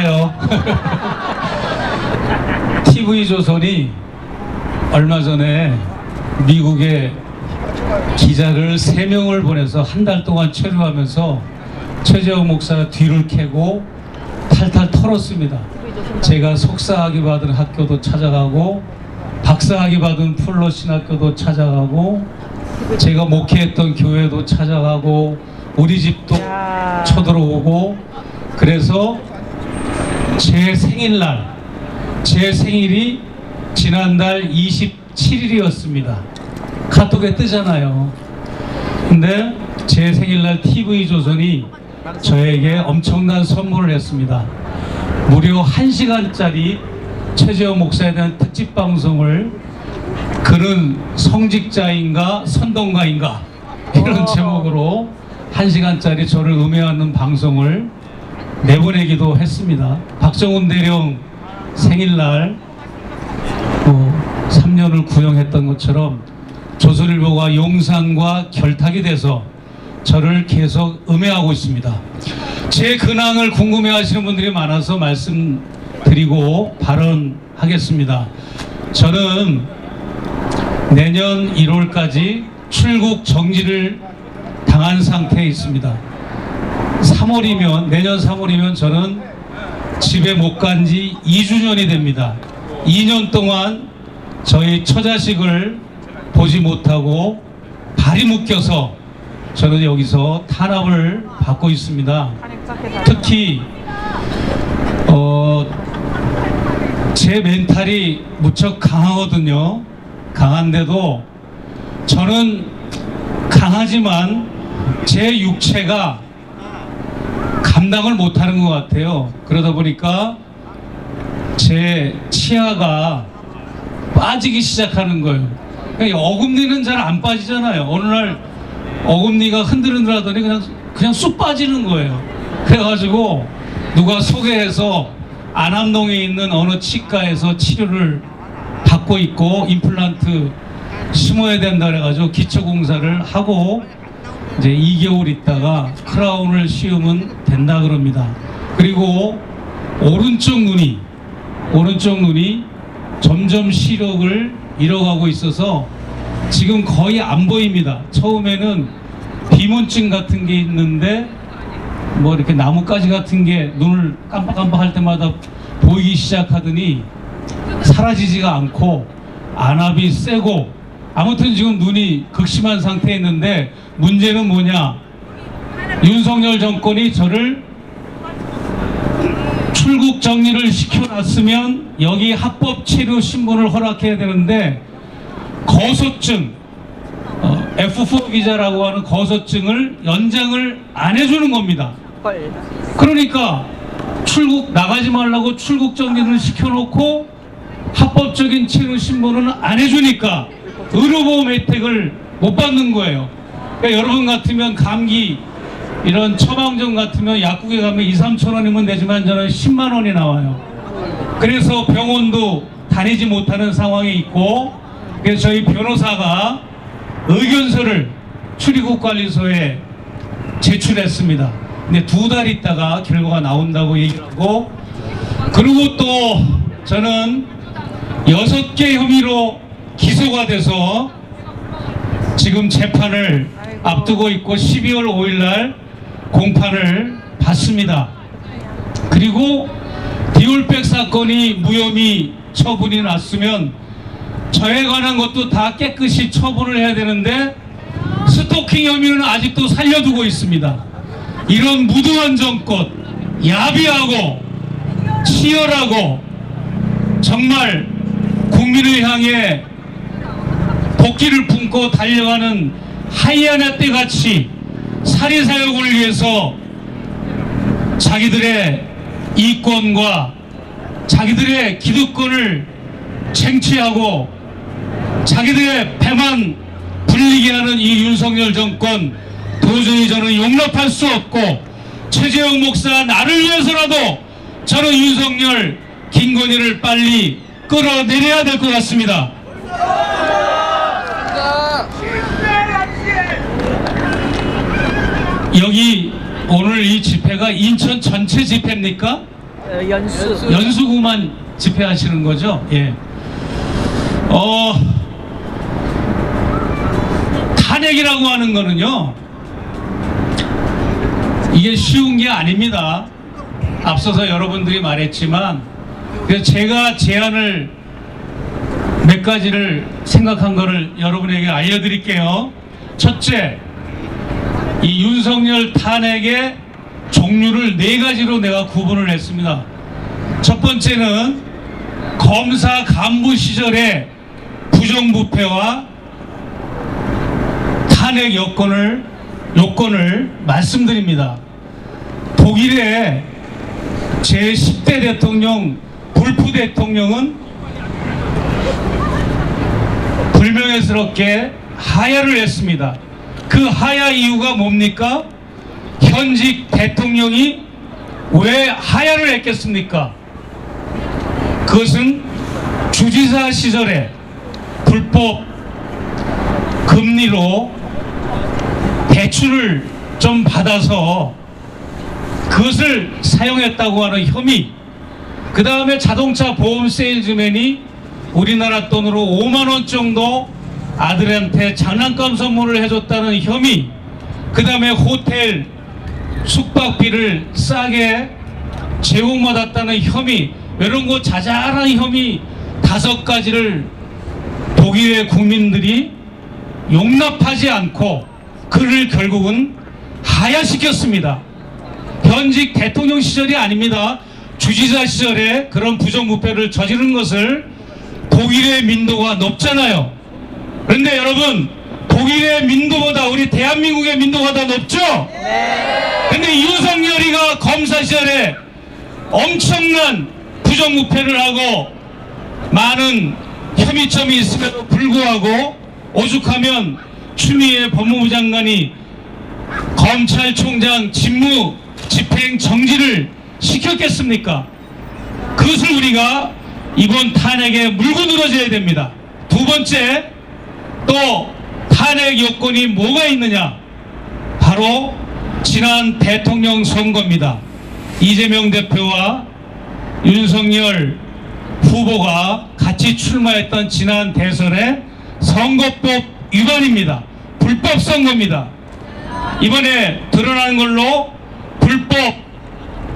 맞아요. TV조선이 얼마 전에 미국에 기자를 3명을 보내서 한 달 동안 체류하면서 최재형 목사 뒤를 캐고 탈탈 털었습니다. 제가 석사학위 받은 학교도 찾아가고 박사학위 받은 풀로 신학교도 찾아가고 제가 목회했던 교회도 찾아가고 우리 집도 쳐들어오고 그래서 제 생일이 지난달 27일이었습니다. 카톡에 뜨잖아요. 근데 제 생일날 TV조선이 저에게 엄청난 선물을 했습니다. 무려 1시간짜리 최재형 목사에 대한 특집 방송을 그는 성직자인가 선동가인가 이런 제목으로 1시간짜리 저를 음해하는 방송을 내보내기도 했습니다. 박정훈 대령 생일날 3년을 구형했던 것처럼 조선일보가 용산과 결탁이 돼서 저를 계속 음해하고 있습니다. 제 근황을 궁금해하시는 분들이 많아서 말씀드리고 발언하겠습니다. 저는 내년 1월까지 출국 정지를 당한 상태에 있습니다. 내년 3월이면 저는 집에 못 간 지 2주년이 됩니다. 2년 동안 저희 처자식을 보지 못하고 발이 묶여서 저는 여기서 탄압을 받고 있습니다. 특히 제 멘탈이 무척 강하거든요. 강한데도 저는 강하지만 제 육체가 감당을 못하는 것 같아요. 그러다 보니까 제 치아가 빠지기 시작하는 거예요. 그러니까 어금니는 잘 안 빠지잖아요. 어느 날 어금니가 흔들흔들 하더니 그냥 쑥 빠지는 거예요. 그래가지고 누가 소개해서 안암동에 있는 어느 치과에서 치료를 받고 있고 임플란트 심어야 된다 그래가지고 기초공사를 하고 이제 2개월 있다가 크라운을 씌우면 된다 그럽니다. 그리고 오른쪽 눈이 점점 시력을 잃어가고 있어서 지금 거의 안 보입니다. 처음에는 비문증 같은 게 있는데 뭐 이렇게 나뭇가지 같은 게 눈을 깜빡깜빡할 때마다 보이기 시작하더니 사라지지가 않고 안압이 세고 아무튼 지금 눈이 극심한 상태에 있는데 문제는 뭐냐? 윤석열 정권이 저를 출국 정리를 시켜놨으면 여기 합법 체류 신분을 허락해야 되는데 거소증 F4 비자라고 하는 거소증을 연장을 안 해주는 겁니다. 그러니까 출국 나가지 말라고 출국 정리를 시켜놓고 합법적인 체류 신분은 안 해주니까 의료보험 혜택을 못 받는 거예요. 그러니까 여러분 같으면 감기 이런 처방전 같으면 약국에 가면 2~3천 원이면 되지만 저는 10만 원이 나와요. 그래서 병원도 다니지 못하는 상황에 있고 그래서 저희 변호사가 의견서를 출입국관리소에 제출했습니다. 근데 2달 있다가 결과가 나온다고 얘기하고 그리고 또 저는 6개 혐의로 기소가 돼서 지금 재판을 앞두고 있고 12월 5일날 공판을 받습니다. 그리고 디올백 사건이 무혐의 처분이 났으면 저에 관한 것도 다 깨끗이 처분을 해야 되는데 스토킹 혐의는 아직도 살려두고 있습니다. 이런 무도한 정권, 야비하고 치열하고 정말 국민을 향해 도끼를 품고 달려가는 하이에나 떼같이 살인사욕을 위해서 자기들의 이권과 자기들의 기득권을 쟁취하고 자기들의 배만 불리게 하는 이 윤석열 정권 도저히 저는 용납할 수 없고 최재형 목사 나를 위해서라도 저는 윤석열 김건희를 빨리 끌어내려야 될 것 같습니다. 여기 오늘 이 집회가 인천 전체 집회입니까? 연수구만 집회하시는 거죠? 예. 탄핵이라고 하는 거는요, 이게 쉬운 게 아닙니다. 앞서서 여러분들이 말했지만, 그래서 제가 제안을 몇 가지를 생각한 거를 여러분에게 알려드릴게요. 첫째, 이 윤석열 탄핵의 종류를 4가지로 내가 구분을 했습니다. 첫 번째는 검사 간부 시절의 부정부패와 탄핵 요건을 말씀드립니다. 독일의 제10대 대통령 볼프 대통령은 불명예스럽게 하야를 했습니다. 그 하야 이유가 뭡니까? 현직 대통령이 왜 하야를 했겠습니까? 그것은 주지사 시절에 불법 금리로 대출을 좀 받아서 그것을 사용했다고 하는 혐의, 그 다음에 자동차 보험 세일즈맨이 우리나라 돈으로 5만원 정도 아들한테 장난감 선물을 해줬다는 혐의, 그 다음에 호텔 숙박비를 싸게 제공받았다는 혐의, 이런 거 자잘한 혐의 5가지를 독일의 국민들이 용납하지 않고 그를 결국은 하야시켰습니다. 현직 대통령 시절이 아닙니다. 주지사 시절에 그런 부정부패를 저지른 것을 독일의 민도가 높잖아요. 그런데 여러분, 독일의 민도보다 우리 대한민국의 민도가 더 높죠? 네. 근데 윤석열이가 검사 시절에 엄청난 부정부패를 하고 많은 혐의점이 있음에도 불구하고 오죽하면 추미애 법무부 장관이 검찰총장 직무 집행 정지를 시켰겠습니까? 그것을 우리가 이번 탄핵에 물고 늘어져야 됩니다. 두 번째, 또 탄핵 요건이 뭐가 있느냐? 바로 지난 대통령 선거입니다. 이재명 대표와 윤석열 후보가 같이 출마했던 지난 대선의 선거법 위반입니다. 불법 선거입니다. 이번에 드러난 걸로 불법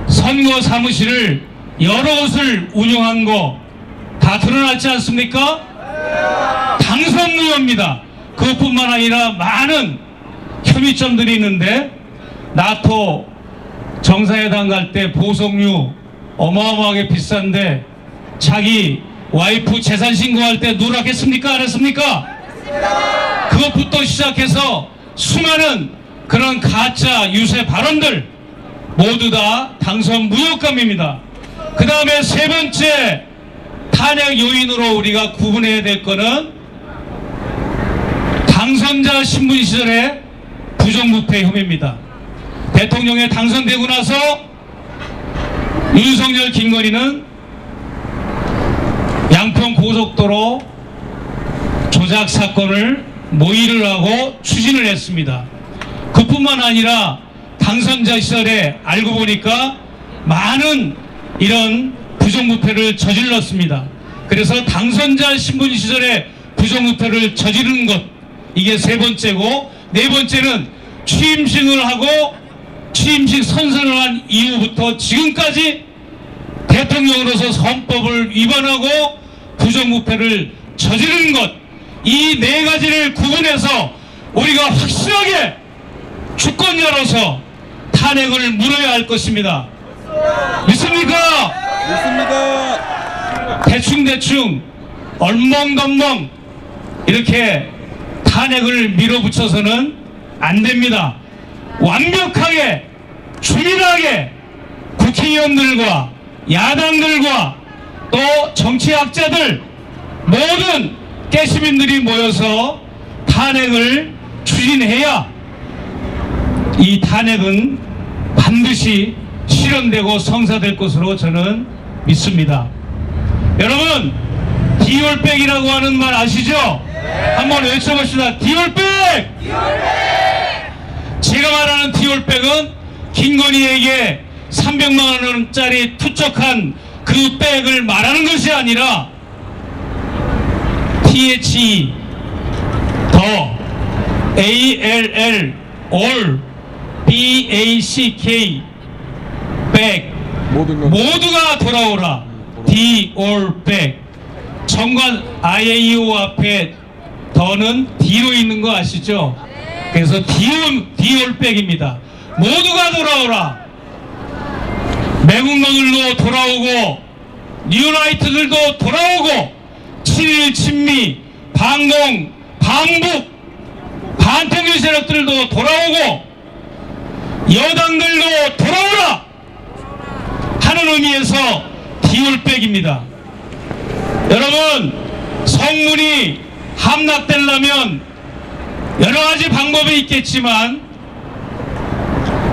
선거 사무실을 여러 곳을 운영한 거 다 드러났지 않습니까? 당선 무효입니다. 그것뿐만 아니라 많은 혐의점들이 있는데, 나토 정상회담 갈 때 보석류 어마어마하게 비싼데 자기 와이프 재산 신고할 때 누락했습니까? 안 했습니까? 그것부터 시작해서 수많은 그런 가짜 유세 발언들 모두 다 당선 무효감입니다. 그 다음에 세 번째 탄핵 요인으로 우리가 구분해야 될 거는 당선자 신분 시절의 부정부패 혐의입니다. 대통령에 당선되고 나서 윤석열, 김건희는 양평 고속도로 조작 사건을 모의를 하고 추진을 했습니다. 그뿐만 아니라 당선자 시절에 알고 보니까 많은 이런 부정부패를 저질렀습니다. 그래서 당선자 신분 시절에 부정부패를 저지른 것, 이게 세 번째고, 네 번째는 취임식을 하고 취임식 선서를 한 이후부터 지금까지 대통령으로서 헌법을 위반하고 부정부패를 저지른 것, 이 4가지를 구분해서 우리가 확실하게 주권자로서 탄핵을 물어야 할 것입니다. 믿습니까? 믿습니다. 대충 얼멍덜멍 이렇게 탄핵을 밀어붙여서는 안 됩니다. 완벽하게 주민하게 국회의원들과 야당들과 또 정치학자들 모든 깨시민들이 모여서 탄핵을 추진해야 이 탄핵은 반드시 실현되고 성사될 것으로 저는 믿습니다. 여러분, 디올백이라고 하는 말 아시죠? 한번 외쳐봅시다. 디올백! 제가 말하는 디올백은 김건희에게 300만 원짜리 투척한 그 백을 말하는 것이 아니라 THE 더 ALL all BACK 백 모두가 돌아오라 D all back 정관 IAEO 앞에 더는 D로 있는 거 아시죠? 그래서 D all back입니다. 모두가 돌아오라. 매국노들도 돌아오고 뉴라이트들도 돌아오고 7.1 친미 반공 반북 반통일 세력들도 돌아오고 여당들도 돌아오라 하는 의미에서 디올백입니다. 여러분, 성문이 함락되려면 여러가지 방법이 있겠지만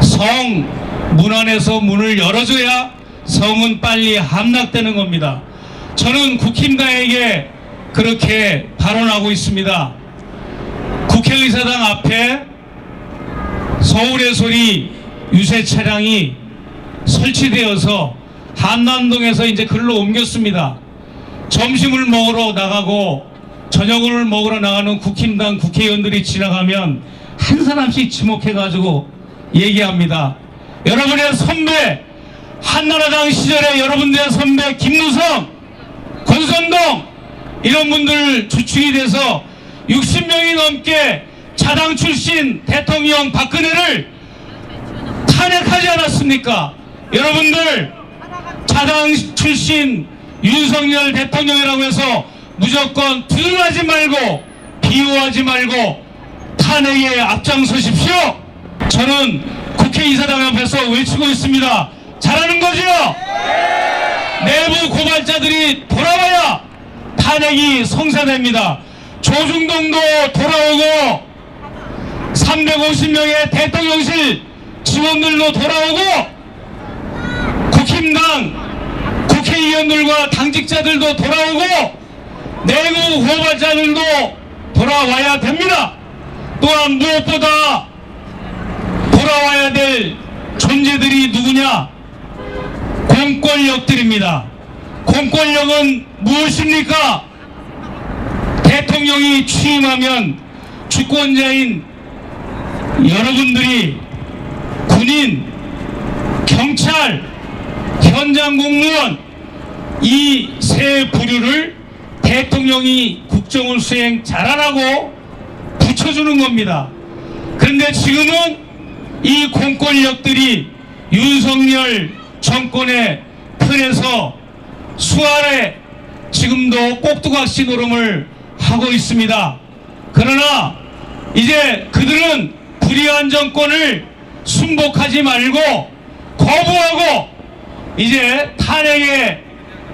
성 문 안에서 문을 열어줘야 성은 빨리 함락되는 겁니다. 저는 국힘당에게 그렇게 발언하고 있습니다. 국회의사당 앞에 서울의 소리 유세 차량이 설치되어서 한남동에서 이제 글로 옮겼습니다. 점심을 먹으러 나가고 저녁을 먹으러 나가는 국힘당 국회의원들이 지나가면 한 사람씩 지목해가지고 얘기합니다. 여러분의 선배, 한나라당 시절에 여러분들의 선배 김무성, 권선동 이런 분들 주축이 돼서 60명이 넘게 자당 출신 대통령 박근혜를 탄핵하지 않았습니까? 여러분들 자당 출신 윤석열 대통령이라고 해서 무조건 두둔하지 말고 비호하지 말고 탄핵에 앞장서십시오. 저는 국회의사당 앞에서 외치고 있습니다. 잘하는 거죠? 내부 고발자들이 돌아와야 탄핵이 성사됩니다. 조중동도 돌아오고 350명의 대통령실 직원들도 돌아오고 국힘당 국회의원들과 당직자들도 돌아오고 내부 고발자들도 돌아와야 됩니다. 또한 무엇보다 돌아와야 될 존재들이 누구냐? 공권력들입니다. 공권력은 무엇입니까? 대통령이 취임하면 주권자인 여러분들이 군인, 경찰, 현장 공무원 이 세 부류를 대통령이 국정을 수행 잘하라고 붙여주는 겁니다. 그런데 지금은 이 공권력들이 윤석열 정권의 편에서 수아래 지금도 꼭두각시 노름을 하고 있습니다. 그러나 이제 그들은 불의한 정권을 순복하지 말고 거부하고 이제 탄핵의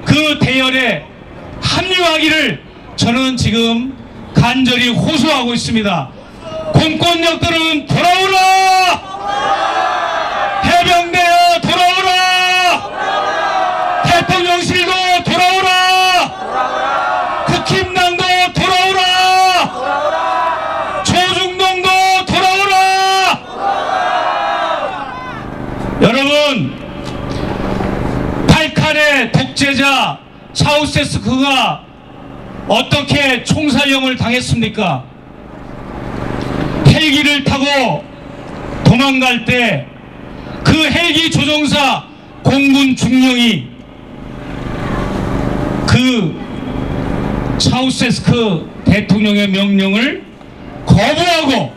그 대열에 합류하기를 저는 지금 간절히 호소하고 있습니다. 공권력들은 돌아오라! 해병대여 돌아오라! 대통령실도 돌아오라! 국힘당도 돌아오라! 조중동도 돌아오라! 여러분, 8칸의 독재자 차우세스크가 어떻게 총살령을 당했습니까? 헬기를 타고 도망갈 때 그 헬기 조종사 공군 중령이 그 차우세스크 대통령의 명령을 거부하고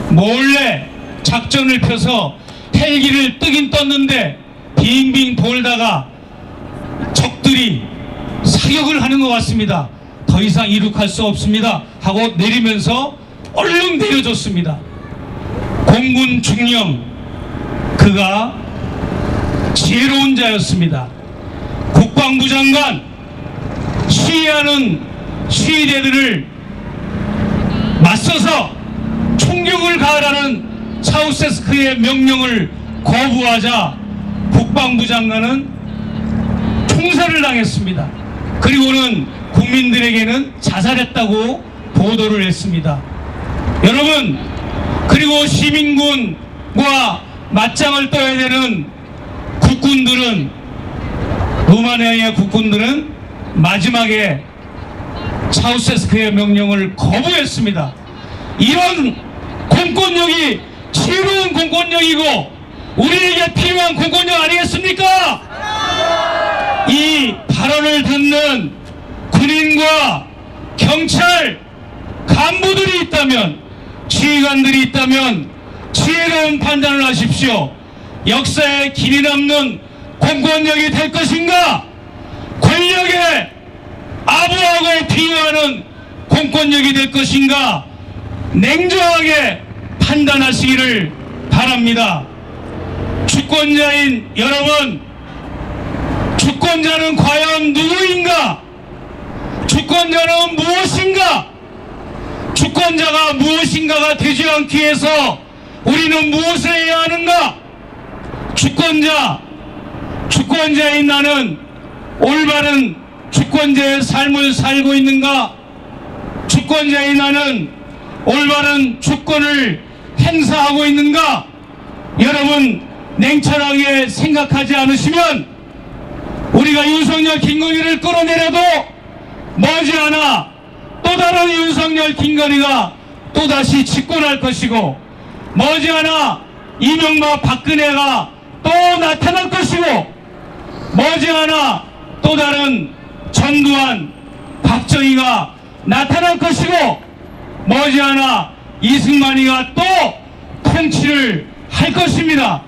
몰래 작전을 펴서 헬기를 뜨긴 떴는데 빙빙 돌다가 적들이 사격을 하는 것 같습니다. 더 이상 이륙할 수 없습니다 하고 내리면서 얼른 내려줬습니다. 공군 중령 그가 지혜로운 자였습니다. 국방부 장관 시위하는 시위대들을 맞서서 총격을 가하라는 차우세스크의 명령을 거부하자 국방부 장관은 총살을 당했습니다. 그리고는 국민들에게는 자살했다고 보도를 했습니다. 여러분, 그리고 시민군과 맞짱을 떠야 되는 루마니아의 국군들은 마지막에 차우세스크의 명령을 거부했습니다. 이런 공권력이 지혜로운 공권력이고 우리에게 필요한 공권력 아니겠습니까? 이 발언을 듣는 군인과 경찰 간부들이 있다면, 지휘관들이 있다면 지혜로운 판단을 하십시오. 역사에 길이 남는 공권력이 될 것인가, 권력에 아부하고 비유하는 공권력이 될 것인가, 냉정하게 판단하시기를 바랍니다. 주권자인 여러분, 주권자는 과연 누구인가? 주권자는 무엇인가? 주권자가 무엇인가가 되지 않기 위해서 우리는 무엇을 해야 하는가? 주권자인 나는 올바른 주권자의 삶을 살고 있는가? 주권자인 나는 올바른 주권을 행사하고 있는가? 여러분, 냉철하게 생각하지 않으시면 우리가 윤석열, 김건희를 끌어내려도 머지않아 또 다른 윤석열, 김건희가 또다시 집권할 것이고, 머지않아 이명박, 박근혜가 또 나타날 것이고, 머지않아 또 다른 전두환, 박정희가 나타날 것이고, 머지않아 이승만이가 또 통치를 할 것입니다.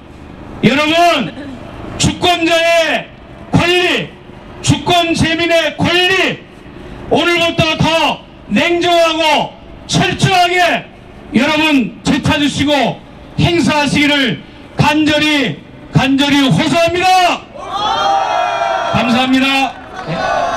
여러분, 주권자의 권리, 주권 재민의 권리, 오늘부터 더 냉정하고 철저하게 여러분 되찾으시고 행사하시기를 간절히 호소합니다. 감사합니다.